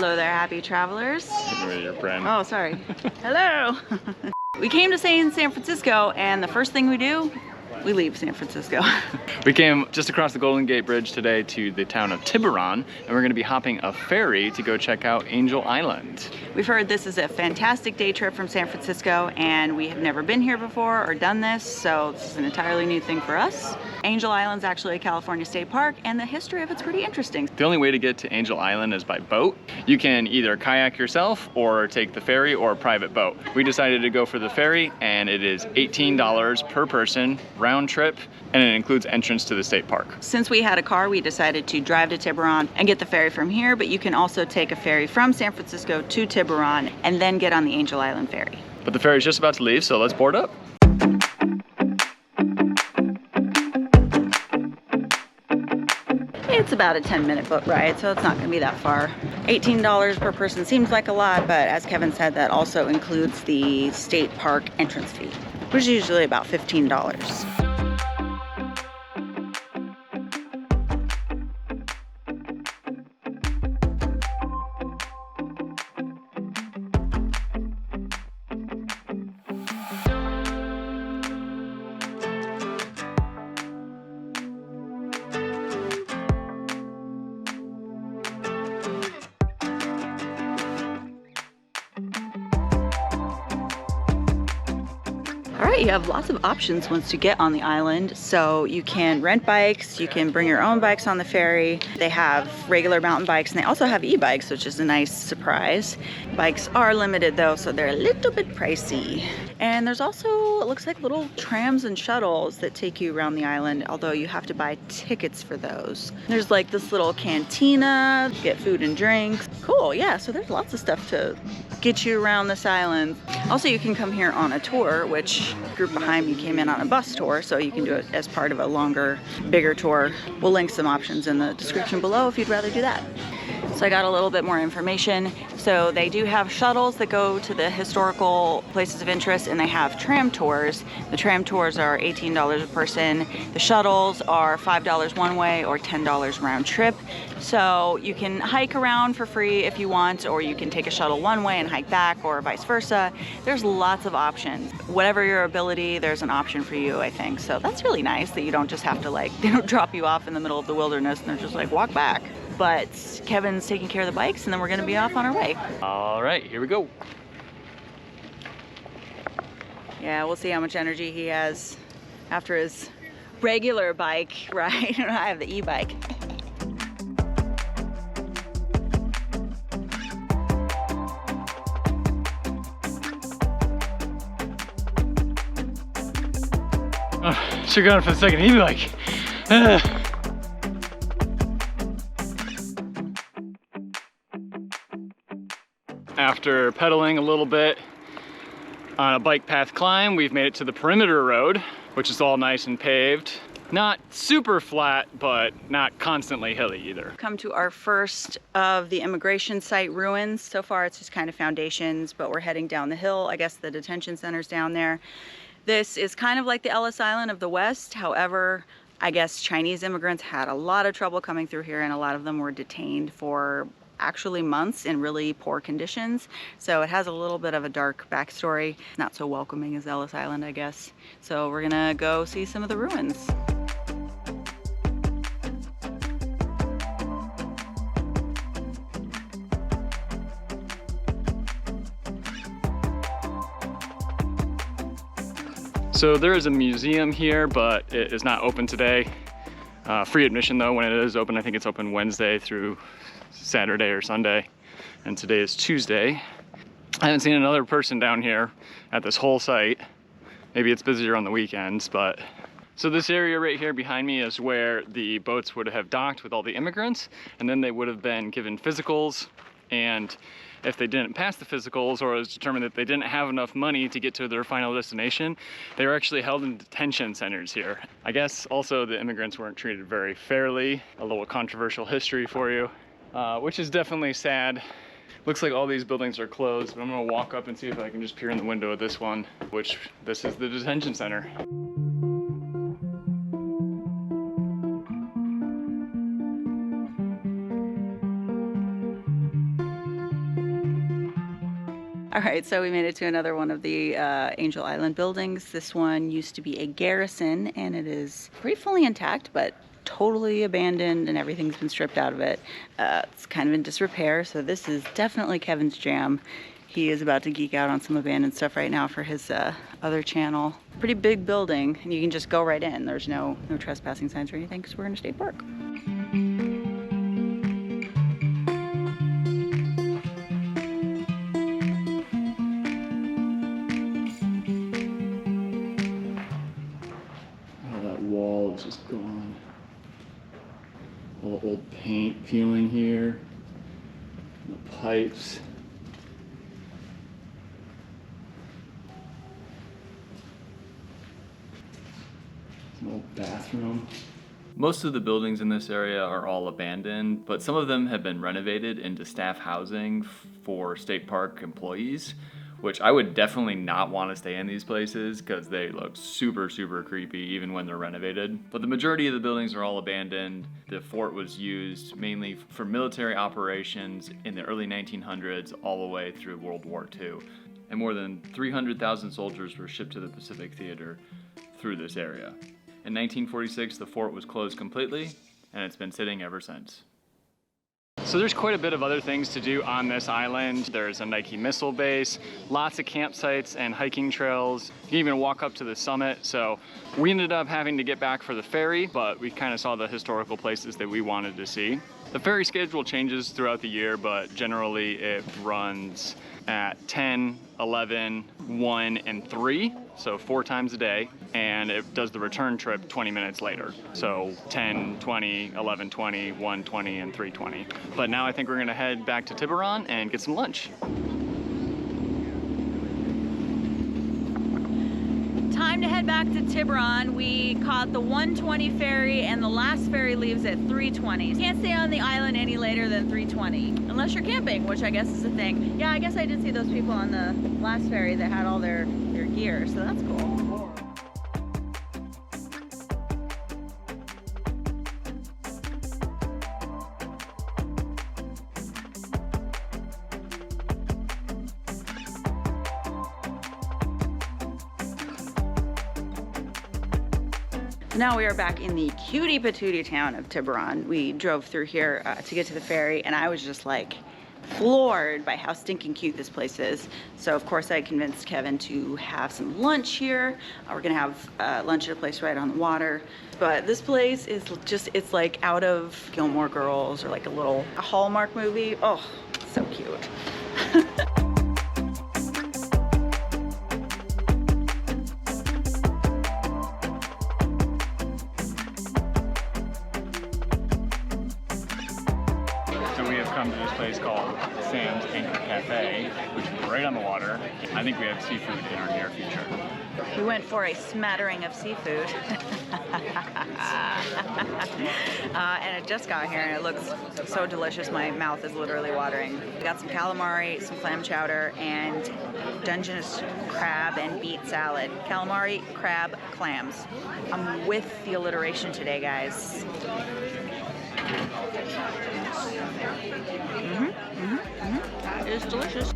Hello there, happy travelers. Your friend. Oh, sorry. Hello. We came to San Francisco, and the first thing we do, we leave San Francisco. We came just across the Golden Gate Bridge today to the town of Tiburon, and we're going to be hopping a ferry to go check out Angel Island. We've heard this is a fantastic day trip from San Francisco, and we have never been here before or done this, so this is an entirely new thing for us. Angel Island's actually a California state park, and the history of it's pretty interesting. The only way to get to Angel Island is by boat. You can either kayak yourself or take the ferry or a private boat. We decided to go for the ferry, and it is $18 per person, round trip, and it includes entrance to the state park. Since we had a car, we decided to drive to Tiburon and get the ferry from here, but you can also take a ferry from San Francisco to Tiburon and then get on the Angel Island ferry. But the ferry's just about to leave, so let's board up. It's about a 10-minute boat ride, so it's not gonna be that far. $18 per person seems like a lot, but as Kevin said, that also includes the state park entrance fee, which is usually about $15. Alright, you have lots of options once you get on the island. So you can rent bikes, you can bring your own bikes on the ferry. They have regular mountain bikes, and they also have e-bikes, which is a nice surprise. Bikes are limited though, so they're a little bit pricey. And there's also, it looks like, little trams and shuttles that take you around the island, although you have to buy tickets for those. There's like this little cantina, get food and drinks. Cool, yeah, so there's lots of stuff to get you around this island. Also, you can come here on a tour, which group behind me came in on a bus tour, so you can do it as part of a longer, bigger tour. We'll link some options in the description below if you'd rather do that. So I got a little bit more information. So they do have shuttles that go to the historical places of interest, and they have tram tours. The tram tours are $18 a person. The shuttles are $5 one way or $10 round trip. So you can hike around for free if you want, or you can take a shuttle one way and hike back, or vice versa. There's lots of options. Whatever your ability, there's an option for you, I think. So that's really nice that you don't just have to, like, they don't drop you off in the middle of the wilderness and they're just like, walk back. But Kevin's taking care of the bikes, and then we're gonna be off on our way. All right, here we go. Yeah, we'll see how much energy he has after his regular bike ride. I have the e-bike. Should have gone for the second e-bike. After pedaling a little bit on a bike path climb, we've made it to the perimeter road, which is all nice and paved. Not super flat, but not constantly hilly either. Come to our first of the immigration site ruins. So far it's just kind of foundations, but we're heading down the hill. I guess the detention center's down there. This is kind of like the Ellis Island of the West. However, I guess Chinese immigrants had a lot of trouble coming through here, and a lot of them were detained for actually months in really poor conditions. So it has a little bit of a dark backstory. Not so welcoming as Ellis Island, I guess. So we're gonna go see some of the ruins. So there is a museum here, but it is not open today. Free admission though when it is open. I think it's open Wednesday through Saturday or Sunday, and today is Tuesday. I haven't seen another person down here at this whole site. Maybe it's busier on the weekends, but... So this area right here behind me is where the boats would have docked with all the immigrants, and then they would have been given physicals, and if they didn't pass the physicals, or it was determined that they didn't have enough money to get to their final destination, they were actually held in detention centers here. I guess also the immigrants weren't treated very fairly. A little controversial history for you, which is definitely sad. Looks like all these buildings are closed, but I'm gonna walk up and see if I can just peer in the window of this one, which this is the detention center. right, so we made it to another one of the Angel Island buildings. This one used to be a garrison, and it is pretty fully intact, but totally abandoned, and everything's been stripped out of it. It's kind of in disrepair, so this is definitely Kevin's jam. He is about to geek out on some abandoned stuff right now for his other channel. Pretty big building, and you can just go right in. There's no trespassing signs or anything because we're in a state park. Oh, that wall is just gone. All old paint peeling here. The pipes. An old bathroom. Most of the buildings in this area are all abandoned, but some of them have been renovated into staff housing for state park employees, which I would definitely not want to stay in these places because they look super, super creepy even when they're renovated. But the majority of the buildings are all abandoned. The fort was used mainly for military operations in the early 1900s all the way through World War II. And more than 300,000 soldiers were shipped to the Pacific Theater through this area. In 1946, the fort was closed completely, and it's been sitting ever since. So there's quite a bit of other things to do on this island. There's a Nike missile base, lots of campsites and hiking trails. You can even walk up to the summit. So we ended up having to get back for the ferry, but we kind of saw the historical places that we wanted to see. The ferry schedule changes throughout the year, but generally it runs at 10, 11, 1, and 3, so 4 times a day, and it does the return trip 20 minutes later. So 10, 20, 11, 20, 1, 20, and 3:20. But now I think we're gonna head back to Tiburon and get some lunch. Time to head back to Tiburon. We caught the 1:20 ferry, and the last ferry leaves at 3:20. Can't stay on the island any later than 3:20, unless you're camping, which I guess is a thing. Yeah, I guess I did see those people on the last ferry that had all their gear, so that's cool. Now we are back in the cutie patootie town of Tiburon. We drove through here to get to the ferry, and I was just like floored by how stinking cute this place is. So of course I convinced Kevin to have some lunch here. We're gonna have lunch at a place right on the water. But this place is just, it's like out of Gilmore Girls or like a Hallmark movie. Oh, so cute. Come to this place called Sam's Anchor Cafe, which is right on the water. I think we have seafood in our near future. We went for a smattering of seafood. And it just got here and it looks so delicious. My mouth is literally watering. We got some calamari, some clam chowder, and Dungeness crab and beet salad. Calamari, crab, clams. I'm with the alliteration today, guys. That is delicious.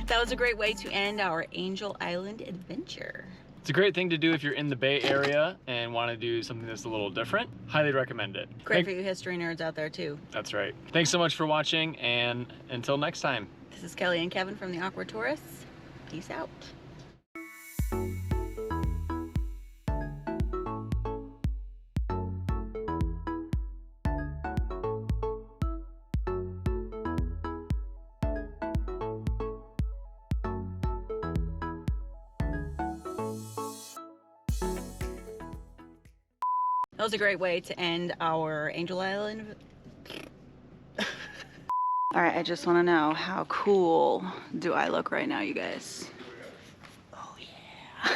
That was a great way to end our Angel Island adventure. It's a great thing to do if you're in the Bay Area and want to do something that's a little different. Highly recommend it. Great for you history nerds out there too. That's right. Thanks so much for watching, and until next time. This is Kelly and Kevin from the Awkward Tourists. Peace out. That was a great way to end our Angel Island. All right, I just want to know, how cool do I look right now, you guys? Oh yeah.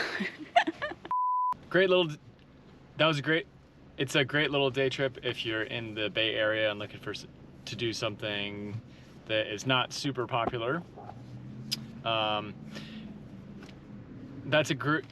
It's a great little day trip if you're in the Bay Area and looking to do something that is not super popular. That's a great.